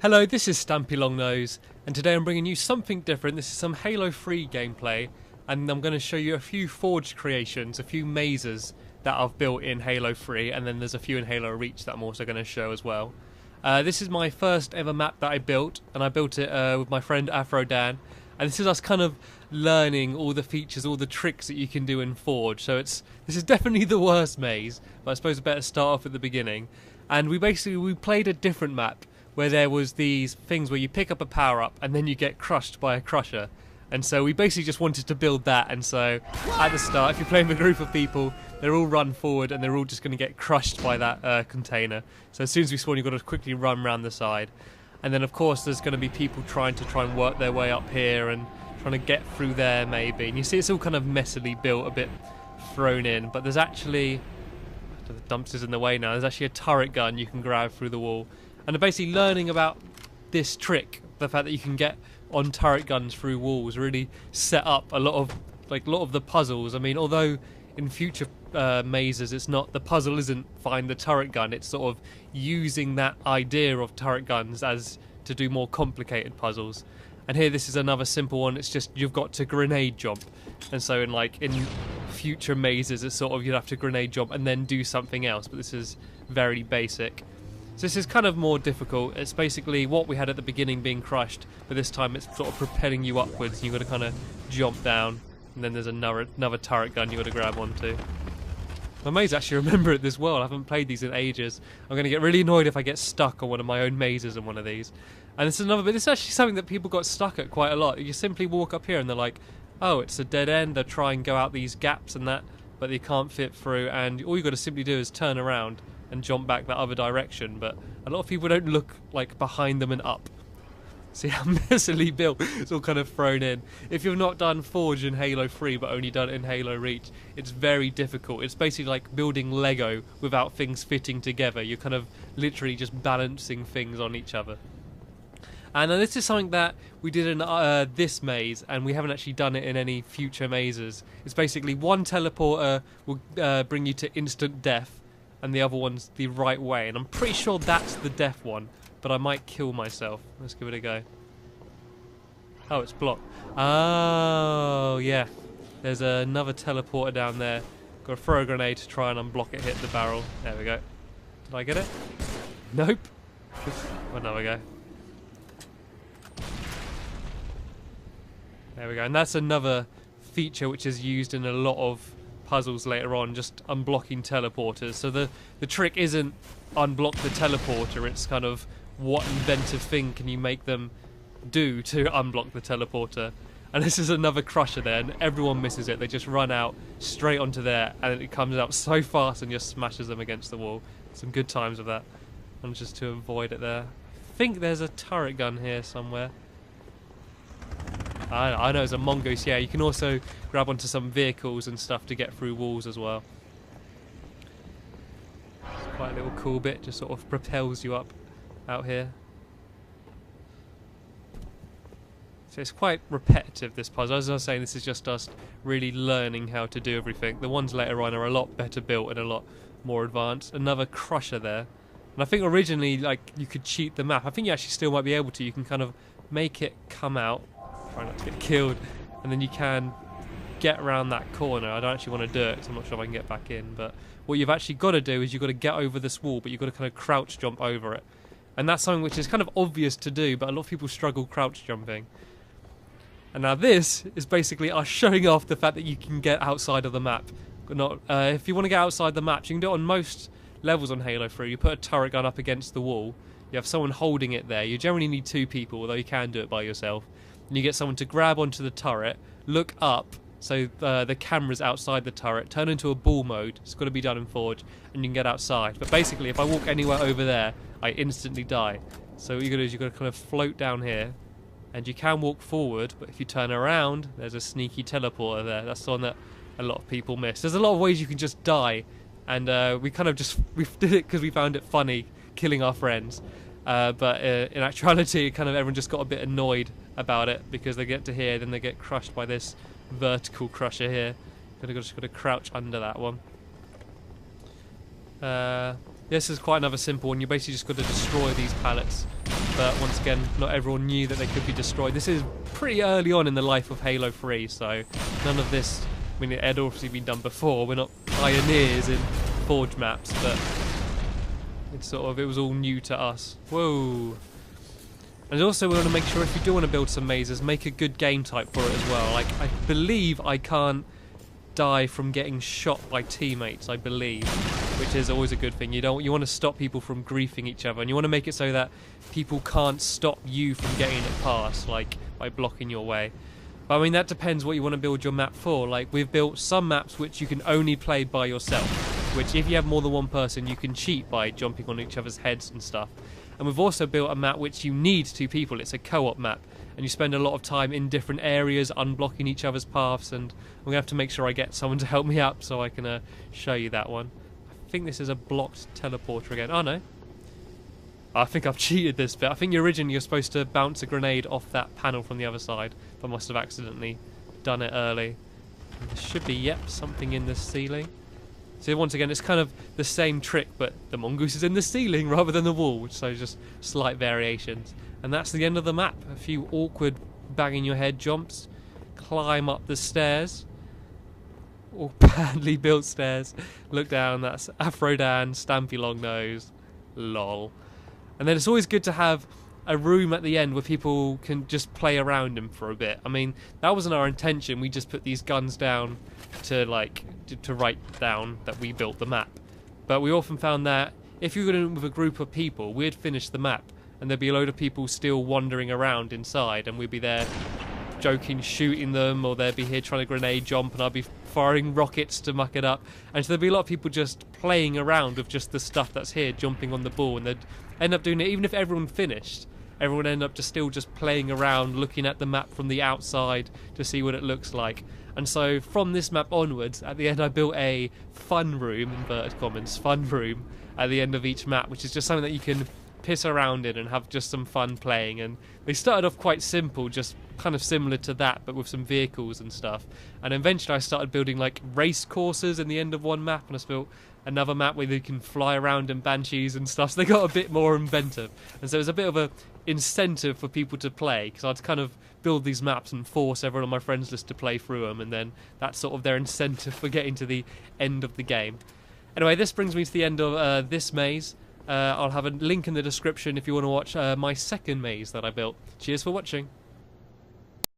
Hello, this is StampyLongNose, and today I'm bringing you something different. This is some Halo 3 gameplay, and I'm going to show you a few forged creations, a few mazes that I've built in Halo 3, and then there's a few in Halo Reach that I'm also going to show as well. This is my first ever map that I built, and I built it with my friend Afro Dan, and this is us kind of learning all the features, all the tricks that you can do in Forge. So this is definitely the worst maze, but I suppose I better start off at the beginning. And we played a different map, where there was these things where you pick up a power-up and then you get crushed by a crusher. And so we basically just wanted to build that, and so at the start, if you're playing with a group of people, they're all run forward and they're all just going to get crushed by that container. So as soon as we spawn, you've got to quickly run around the side. And then of course there's going to be people trying and work their way up here and trying to get through there maybe. And you see it's all kind of messily built, a bit thrown in, but there's actually, the dumpster's in the way now, there's actually a turret gun you can grab through the wall. And basically learning about this trick, the fact that you can get on turret guns through walls, really set up a lot of the puzzles. I mean, although in future mazes it's not, the puzzle isn't find the turret gun, it's sort of using that idea of turret guns as to do more complicated puzzles. And here this is another simple one, it's just you've got to grenade jump. And so in future mazes it's sort of you'd have to grenade jump and then do something else, but this is very basic. So this is kind of more difficult. It's basically what we had at the beginning being crushed, but this time it's sort of propelling you upwards and you've got to kind of jump down, and then there's another turret gun you've got to grab onto. I may actually remember it this well. I haven't played these in ages. I'm going to get really annoyed if I get stuck on one of my own mazes in one of these. And this is another bit. This is actually something that people got stuck at quite a lot. You simply walk up here and they're like, oh, it's a dead end. They try and go out these gaps and that, but they can't fit through, and all you've got to simply do is turn around and jump back that other direction. But a lot of people don't look like behind them and up. See how messily built, it's all kind of thrown in. If you've not done Forge in Halo 3 but only done it in Halo Reach, it's very difficult. It's basically like building Lego without things fitting together. You're kind of literally just balancing things on each other. And this is something that we did in this maze, and we haven't actually done it in any future mazes. It's basically one teleporter will bring you to instant death, and the other one's the right way. And I'm pretty sure that's the death one, but I might kill myself. Let's give it a go. Oh, it's blocked. Oh, yeah. There's another teleporter down there. Got to throw a grenade to try and unblock it, hit the barrel. There we go. Did I get it? Nope. Oh, there we go. There we go. And that's another feature which is used in a lot of puzzles later on, just unblocking teleporters. So the trick isn't unblock the teleporter, it's kind of what inventive thing can you make them do to unblock the teleporter. And this is another crusher there, and everyone misses it. They just run out straight onto there, and it comes out so fast and just smashes them against the wall. Some good times with that. And just to avoid it there. I think there's a turret gun here somewhere. I know it's a mongoose. Yeah, you can also grab onto some vehicles and stuff to get through walls as well. It's quite a little cool bit, just sort of propels you up out here. So it's quite repetitive, this puzzle. As I was saying, this is just us really learning how to do everything. The ones later on are a lot better built and a lot more advanced. Another crusher there. And I think originally, like, you could cheat the map. I think you actually still might be able to. You can kind of make it come out, try not to get killed, and then you can get around that corner. I don't actually want to do it because I'm not sure if I can get back in, but what you've actually got to do is you've got to get over this wall, but you've got to kind of crouch jump over it. And that's something which is kind of obvious to do, but a lot of people struggle crouch jumping. And now this is basically us showing off the fact that you can get outside of the map. If you want to get outside the map, you can do it on most levels on Halo 3. You put a turret gun up against the wall, you have someone holding it there. You generally need two people, although you can do it by yourself. And you get someone to grab onto the turret, look up, so the camera's outside the turret, turn into a ball mode. It's got to be done in Forge, and you can get outside. But basically, if I walk anywhere over there, I instantly die. So what you've got to do is you've got to kind of float down here, and you can walk forward, but if you turn around, there's a sneaky teleporter there. That's the one that a lot of people miss. There's a lot of ways you can just die, and we kind of just we did it because we found it funny killing our friends. But in actuality, kind of everyone just got a bit annoyed about it because they get to here, then they get crushed by this vertical crusher here. Just got to crouch under that one. Yeah, This is quite another simple one. You basically just got to destroy these pallets. But once again, not everyone knew that they could be destroyed. This is pretty early on in the life of Halo 3, so none of this, I mean, it had obviously been done before. We're not pioneers in Forge maps, but it's sort of, it was all new to us. Whoa. And also we want to make sure if you do want to build some mazes, make a good game type for it as well. Like, I believe I can't die from getting shot by teammates, I believe, which is always a good thing. You want to stop people from griefing each other, and you want to make it so that people can't stop you from getting it past, like by blocking your way. But I mean, that depends what you want to build your map for. Like, we've built some maps which you can only play by yourself, which if you have more than one person you can cheat by jumping on each other's heads and stuff. And we've also built a map which you need two people. It's a co-op map, and you spend a lot of time in different areas unblocking each other's paths, and I'm going to have to make sure I get someone to help me up so I can show you that one. I think this is a blocked teleporter again. Oh no, I think I've cheated this bit. I think originally you're supposed to bounce a grenade off that panel from the other side, but I must have accidentally done it early. And there should be, yep, something in the ceiling. So once again, it's kind of the same trick, but the mongoose is in the ceiling rather than the wall, so just slight variations. And that's the end of the map. A few awkward banging your head jumps, climb up the stairs, or badly built stairs, look down, that's Afro Dan, StampyLongNose, lol. And then it's always good to have a room at the end where people can just play around him for a bit. I mean, that wasn't our intention. We just put these guns down to write down that we built the map. But we often found that if you were in with a group of people, we'd finish the map and there'd be a load of people still wandering around inside, and we'd be there joking, shooting them, or they'd be here trying to grenade jump, and I'd be firing rockets to muck it up. And so there'd be a lot of people just playing around with just the stuff that's here, jumping on the ball, and they'd end up doing it even if everyone finished. Everyone ended up still just playing around, looking at the map from the outside to see what it looks like. And so from this map onwards, at the end I built a fun room, inverted commas, fun room, at the end of each map, which is just something that you can piss around in and have just some fun playing. And they started off quite simple, just kind of similar to that, but with some vehicles and stuff. And eventually I started building like race courses in the end of one map, and I built another map where they can fly around in banshees and stuff, so they got a bit more inventive. And so it was a bit of a incentive for people to play, because I'd kind of build these maps and force everyone on my friends list to play through them, and then that's sort of their incentive for getting to the end of the game. Anyway, this brings me to the end of this maze. I'll have a link in the description if you want to watch my second maze that I built. Cheers for watching.